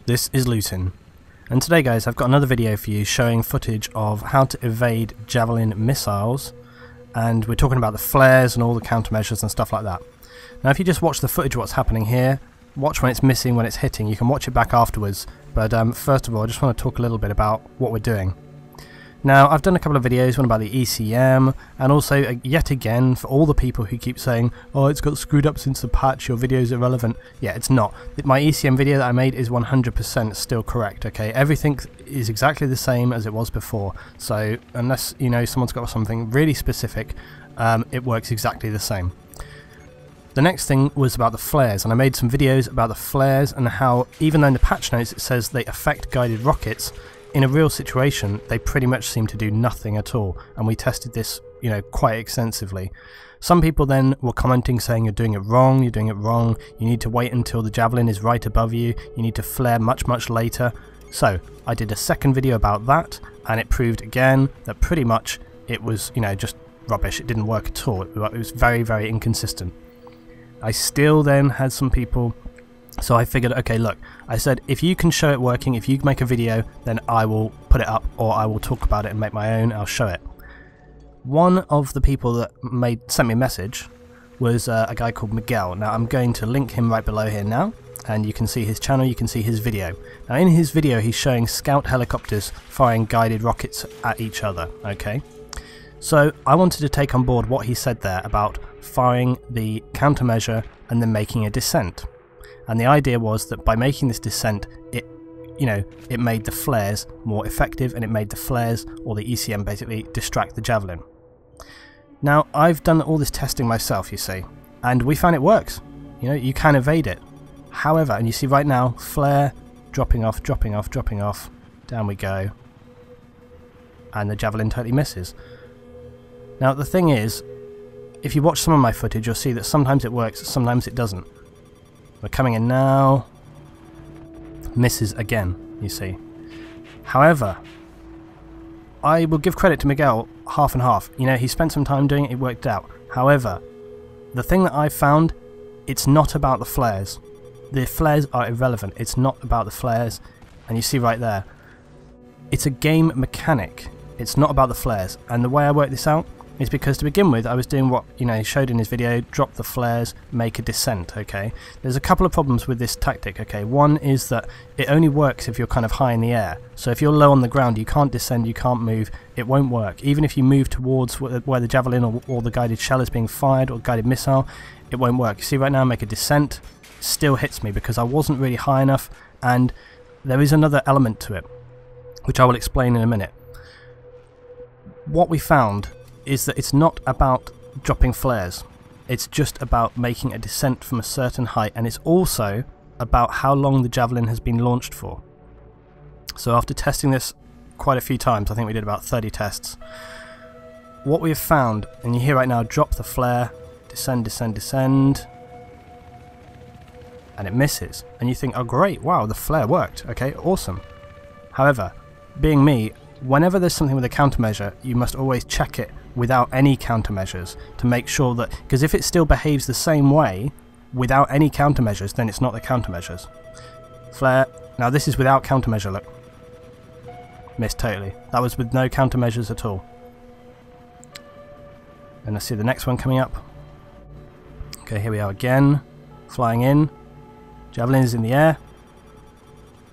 This is Lutin, and today guys I've got another video for you showing footage of how to evade javelin missiles, and we're talking about the flares and all the countermeasures and stuff like that. Now if you just watch the footage of what's happening here, watch when it's missing, when it's hitting, you can watch it back afterwards, but first of all I just want to talk a little bit about what we're doing. Now I've done a couple of videos, one about the ECM, and also yet again for all the people who keep saying, oh it's got screwed up since the patch, your video is irrelevant. Yeah, it's not. My ECM video that I made is 100% still correct, okay? Everything is exactly the same as it was before, so unless you know someone's got something really specific, it works exactly the same. The next thing was about the flares, and I made some videos about the flares and how even though in the patch notes it says they affect guided rockets, in a real situation they pretty much seem to do nothing at all, and we tested this, you know, quite extensively. Some people then were commenting saying you're doing it wrong, you need to wait until the javelin is right above you, you need to flare much later. So I did a second video about that, and it proved again that pretty much it was, you know, just rubbish. It didn't work at all. It was very inconsistent. I still then had some people, so I figured, okay look, I said if you can show it working, if you make a video, then I will put it up, or I will talk about it and make my own, I'll show it. One of the people that sent me a message was a guy called Miguel. Now I'm going to link him right below here now, and you can see his channel, you can see his video. Now in his video he's showing scout helicopters firing guided rockets at each other, okay? So I wanted to take on board what he said there about firing the countermeasure and then making a descent. And the idea was that by making this descent, it made the flares more effective, and it made the flares, or the ECM basically, distract the javelin. Now I've done all this testing myself, you see, and we found it works. You know, you can evade it. However, and you see right now, flare, dropping off, down we go, and the javelin totally misses. Now the thing is, if you watch some of my footage you'll see that sometimes it works, sometimes it doesn't. We're coming in now, misses again, you see. However, I will give credit to Miguel half and half. You know, he spent some time doing it, it worked out. However, the thing that I found, it's not about the flares. The flares are irrelevant, it's not about the flares, and you see right there, it's a game mechanic, it's not about the flares. And the way I worked this out is because to begin with I was doing what, you know, he showed in his video, drop the flares, make a descent, okay? There's a couple of problems with this tactic, okay? One is that it only works if you're kind of high in the air. So if you're low on the ground, you can't descend, you can't move, it won't work. Even if you move towards where the javelin or the guided shell is being fired, or guided missile, it won't work. You see right now I make a descent, still hits me because I wasn't really high enough, and there is another element to it, which I will explain in a minute. What we found is that it's not about dropping flares, it's just about making a descent from a certain height, and it's also about how long the javelin has been launched for. So after testing this quite a few times, I think we did about 30 tests, what we have found, and you hear right now, drop the flare, descend, and it misses, and you think, oh great, wow, the flare worked, okay, awesome. However, being me, whenever there's something with a countermeasure, you must always check it without any countermeasures to make sure that, because if it still behaves the same way without any countermeasures, then it's not the countermeasures. Flare, now this is without countermeasure, look. Missed totally. That was with no countermeasures at all. And let's see the next one coming up. Okay, here we are again, flying in, javelin is in the air,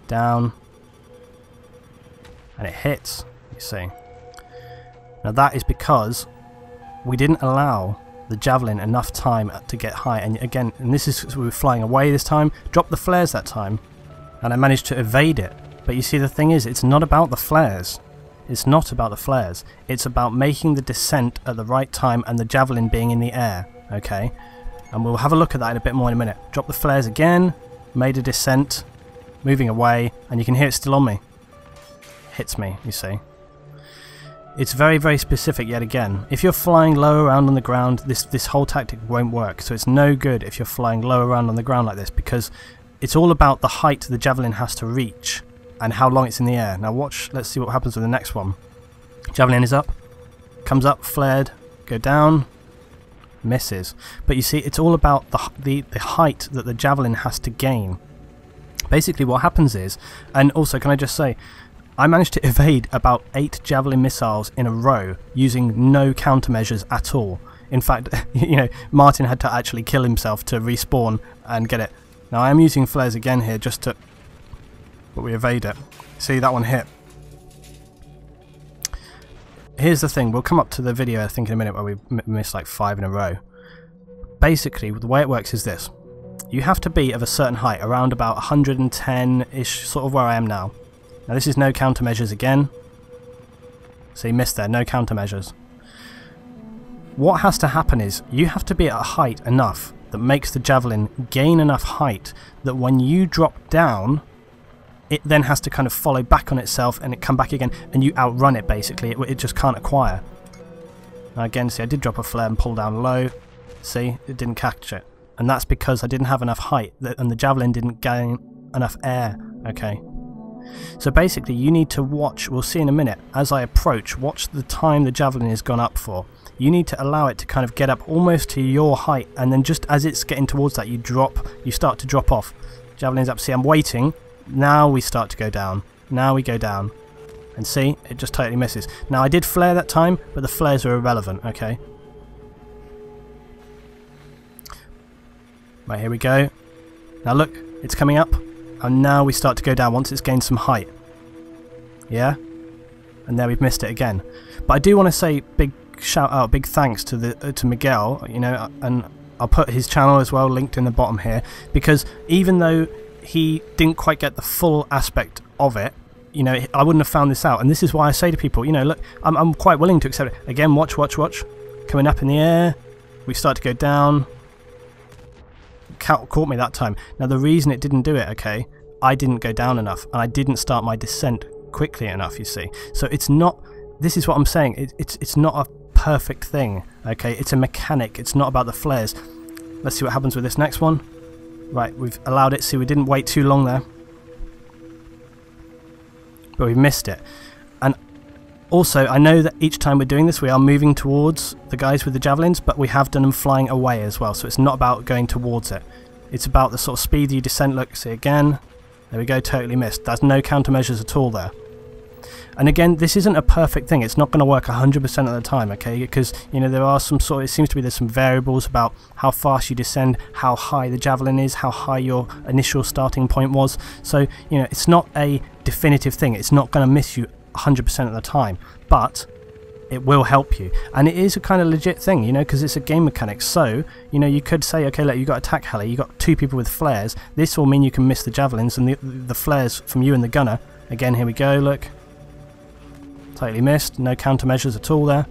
down, and it hits, you see. Now that is because we didn't allow the javelin enough time to get high, and again, and this is, we were flying away this time, dropped the flares that time, and I managed to evade it. But you see, the thing is, it's not about the flares. It's not about the flares. It's about making the descent at the right time and the javelin being in the air, okay? And we'll have a look at that in a bit more in a minute. Drop the flares again, made a descent, moving away, and you can hear it still on me. Hits me, you see. It's very specific yet again. If you're flying low around on the ground, this whole tactic won't work. So it's no good if you're flying low around on the ground like this, because it's all about the height the javelin has to reach and how long it's in the air. Now watch, let's see what happens with the next one. Javelin is up, comes up, flared, go down, misses. But you see, it's all about the height that the javelin has to gain Basically what happens is, and also can I just say, I managed to evade about 8 javelin missiles in a row using no countermeasures at all. In fact, you know, Martin had to actually kill himself to respawn and get it. Now I am using flares again here just to... but we evade it. See, that one hit. Here's the thing, we'll come up to the video I think in a minute where we missed like 5 in a row. Basically, the way it works is this. You have to be of a certain height, around about 110-ish, sort of where I am now. Now this is no countermeasures again. So you missed there, no countermeasures. What has to happen is, you have to be at a height enough that makes the javelin gain enough height that when you drop down, it then has to kind of follow back on itself and it come back again, and you outrun it basically. It just can't acquire. Now again, see, I did drop a flare and pull down low. See, it didn't catch it. And that's because I didn't have enough height and the javelin didn't gain enough air. Okay. So basically you need to watch, we'll see in a minute, as I approach, watch the time the javelin has gone up for. You need to allow it to kind of get up almost to your height, and then just as it's getting towards that you start to drop off. Javelin's up, see I'm waiting, now we start to go down. Now we go down. And see, it just totally misses. Now I did flare that time, but the flares are irrelevant, okay? Right, here we go. Now look, it's coming up, and now we start to go down once it's gained some height. Yeah? And there we've missed it again. But I do want to say big shout out, big thanks to Miguel, you know, and I'll put his channel as well linked in the bottom here, because even though he didn't quite get the full aspect of it, you know, I wouldn't have found this out. And this is why I say to people, you know, look, I'm quite willing to accept it. Again, watch. Coming up in the air, we start to go down. Caught me that time. Now the reason it didn't do it, okay, I didn't go down enough and I didn't start my descent quickly enough, you see. So it's not, this is what I'm saying, it's not a perfect thing, okay, it's a mechanic, it's not about the flares. Let's see what happens with this next one. Right, we've allowed it, see we didn't wait too long there, but we've missed it. And also I know that each time we're doing this we are moving towards the guys with the javelins, but we have done them flying away as well, so it's not about going towards it, it's about the sort of speed you descent. Look, see again, there we go, totally missed. There's no countermeasures at all there. And again, this isn't a perfect thing, it's not going to work 100% of the time, okay, because, you know, there are some sort of, it seems to be there's some variables about how fast you descend, how high the javelin is, how high your initial starting point was, so, you know, it's not a definitive thing, it's not going to miss you 100% of the time, but it will help you, and it is a kind of legit thing, you know, because it's a game mechanic. So, you know, you could say, okay, look, you got attack heli, you got 2 people with flares, this will mean you can miss the javelins and the flares from you and the gunner. Again, here we go, look, totally missed, no countermeasures at all there.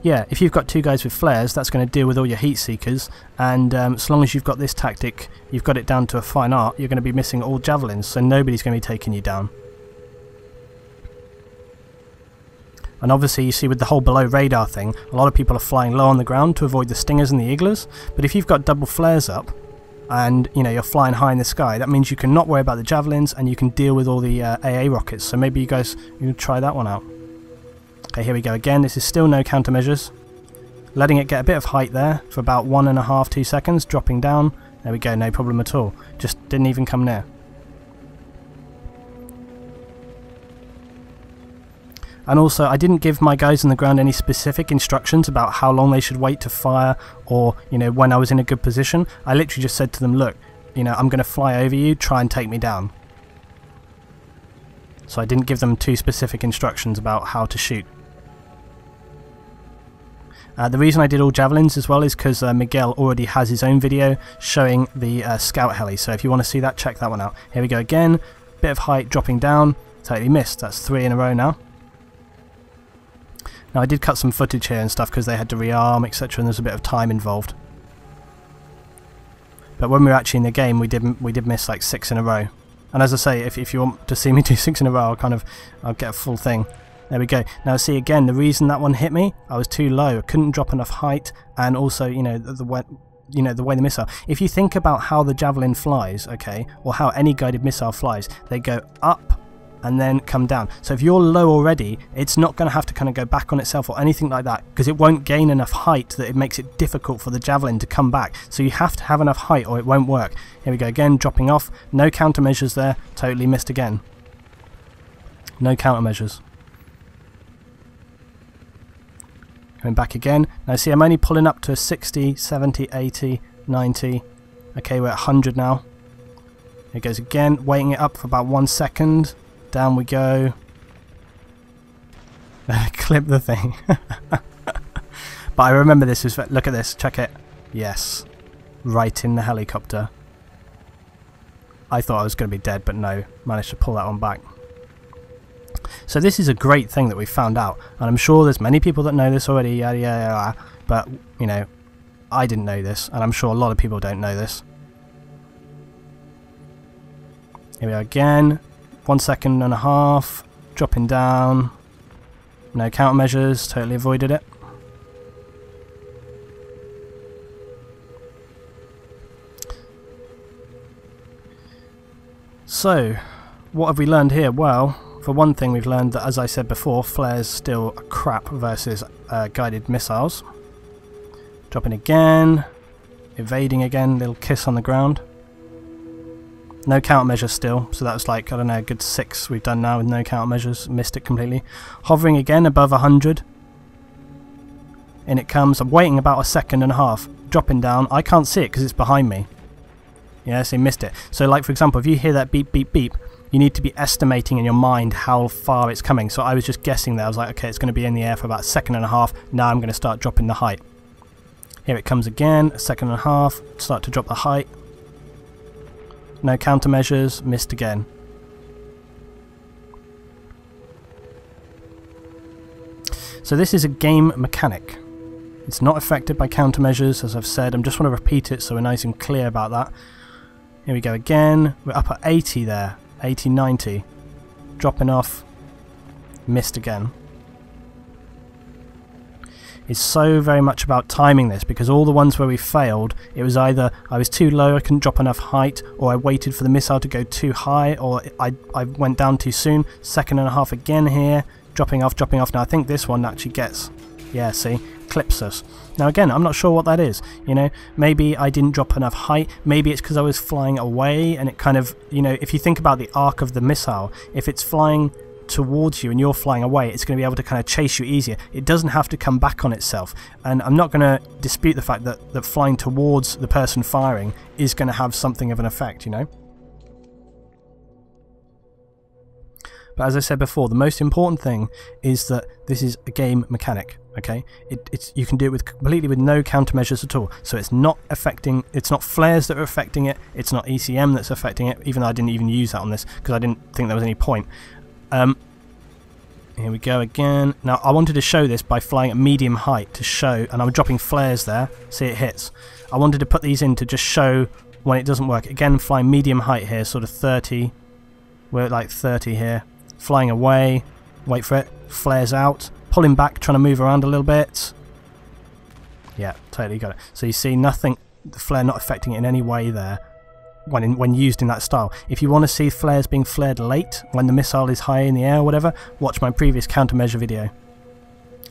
Yeah, if you've got 2 guys with flares, that's going to deal with all your heat seekers, and as long as you've got this tactic, you've got it down to a fine art, you're going to be missing all javelins, so nobody's going to be taking you down. And obviously you see with the whole below radar thing, a lot of people are flying low on the ground to avoid the stingers and the igglers, but if you've got double flares up and, you know, you're flying high in the sky, that means you can not worry about the javelins and you can deal with all the AA rockets. So maybe you guys, you try that one out. Okay, here we go again. This is still no countermeasures. Letting it get a bit of height there for about 1.5 to 2 seconds, dropping down. There we go, no problem at all. Just didn't even come near. And also, I didn't give my guys on the ground any specific instructions about how long they should wait to fire, or, you know, when I was in a good position. I literally just said to them, look, you know, I'm going to fly over you, try and take me down. So I didn't give them too specific instructions about how to shoot. The reason I did all javelins as well is because Miguel already has his own video showing the scout heli, so if you want to see that, check that one out. Here we go again, bit of height dropping down, totally missed, that's 3 in a row now. Now I did cut some footage here and stuff because they had to rearm, etc, and there's a bit of time involved. But when we were actually in the game, we did miss like 6 in a row. And as I say, if you want to see me do 6 in a row, I'll get a full thing. There we go. Now see again, the reason that one hit me, I was too low. I couldn't drop enough height, and also, you know, the way the missile. If you think about how the javelin flies, okay, or how any guided missile flies, they go up and then come down. So if you're low already, it's not going to have to kind of go back on itself or anything like that, because it won't gain enough height that it makes it difficult for the javelin to come back. So you have to have enough height or it won't work. Here we go again, dropping off. No countermeasures there. Totally missed again. No countermeasures. Going back again. Now see, I'm only pulling up to 60, 70, 80, 90. Okay, we're at 100 now. Here it goes again, weighting it up for about 1 second. Down we go. Clip the thing. But I remember this was... Look at this, check it. Yes. Right in the helicopter. I thought I was going to be dead, but no. Managed to pull that one back. So this is a great thing that we found out. And I'm sure there's many people that know this already, yada yada yada. But, you know, I didn't know this. And I'm sure a lot of people don't know this. Here we are again. 1.5 seconds, dropping down. No countermeasures, totally avoided it. So, what have we learned here? Well, for one thing, we've learned that, as I said before, flares still are crap versus guided missiles. Dropping again, evading again, little kiss on the ground. No countermeasures still, so that was like, I don't know, a good 6 we've done now with no countermeasures. Missed it completely. Hovering again above 100. In it comes. I'm waiting about 1.5 seconds. Dropping down. I can't see it because it's behind me. Yeah, so you missed it. So like, for example, if you hear that beep, beep, beep, you need to be estimating in your mind how far it's coming. So I was just guessing there. I was like, okay, it's going to be in the air for about 1.5 seconds. Now I'm going to start dropping the height. Here it comes again. 1.5 seconds. Start to drop the height. No countermeasures, missed again. So this is a game mechanic. It's not affected by countermeasures, as I've said. I just want to repeat it so we're nice and clear about that. Here we go again. We're up at 80 there. 80, 90. Dropping off. Missed again. It's so very much about timing this, because all the ones where we failed, it was either I was too low, I couldn't drop enough height, or I waited for the missile to go too high, or I went down too soon. 1.5 seconds again here, dropping off, dropping off. Now I think this one actually gets, yeah, see, clips us. Now again, I'm not sure what that is, you know, maybe I didn't drop enough height, maybe it's because I was flying away, and it kind of, you know, if you think about the arc of the missile, if it's flying towards you and you're flying away, it's going to be able to kind of chase you easier. It doesn't have to come back on itself, and I'm not going to dispute the fact that flying towards the person firing is going to have something of an effect, you know. But as I said before, the most important thing is that this is a game mechanic. Okay, you can do it with completely with no countermeasures at all. So it's not affecting. It's not flares that are affecting it. It's not ECM that's affecting it. Even though I didn't even use that on this because I didn't think there was any point. Here we go again. Now I wanted to show this by flying at medium height to show, and I'm dropping flares there. See, it hits. I wanted to put these in to just show when it doesn't work. Again, flying medium height here, sort of 30. We're at like 30 here. Flying away. Wait for it. Flares out. Pulling back, trying to move around a little bit. Yeah, totally got it. So you see nothing, the flare not affecting it in any way there. When used in that style. If you want to see flares being flared late, when the missile is high in the air or whatever, watch my previous countermeasure video.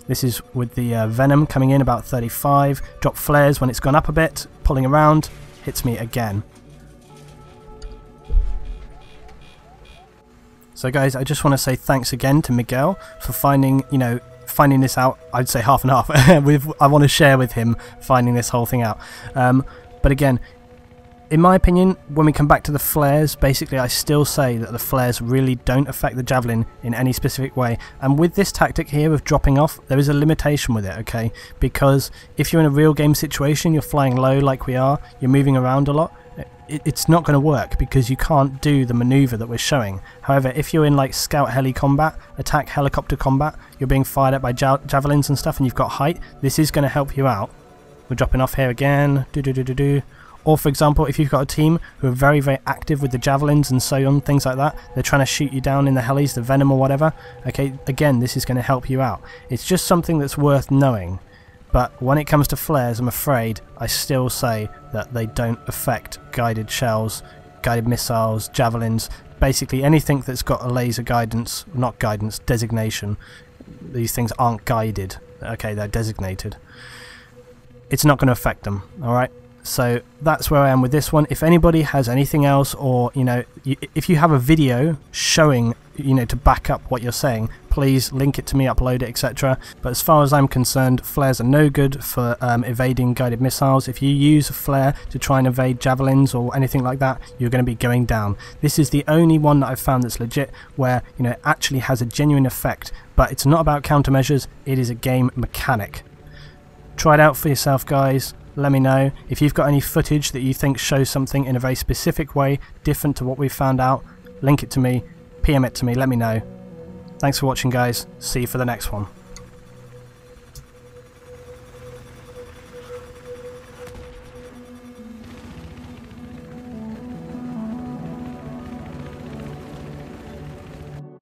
This is with the Venom coming in about 35, drop flares when it's gone up a bit, pulling around, hits me again. So guys, I just want to say thanks again to Miguel for finding this out. I'd say half and half. I want to share with him finding this whole thing out. But again, in my opinion, when we come back to the flares, basically I still say that the flares really don't affect the Javelin in any specific way. And with this tactic here of dropping off, there is a limitation with it, okay? Because if you're in a real game situation, you're flying low like we are, you're moving around a lot, it's not going to work because you can't do the maneuver that we're showing. However, if you're in like scout heli combat, attack helicopter combat, you're being fired at by javelins and stuff and you've got height, this is going to help you out. We're dropping off here again. Or for example, if you've got a team who are very, very active with the javelins and so on, things like that, they're trying to shoot you down in the helis, the Venom or whatever, okay, again, this is going to help you out. It's just something that's worth knowing. But when it comes to flares, I'm afraid I still say that they don't affect guided shells guided missiles, javelins, basically anything that's got a laser guidance, not guidance, designation. These things aren't guided, okay, they're designated. It's not going to affect them, alright? So that's where I am with this one. If anybody has anything else, or if you have a video showing, to back up what you're saying, please link it to me, upload it, etc. But as far as I'm concerned, flares are no good for evading guided missiles. If you use a flare to try and evade javelins or anything like that, you're going to be going down. This is the only one that I've found that's legit, where it actually has a genuine effect. But it's not about countermeasures, it is a game mechanic. Try it out for yourself, guys. Let me know if you've got any footage that you think shows something in a very specific way, different to what we've found out. Link it to me, PM it to me, let me know. Thanks for watching, guys. See you for the next one.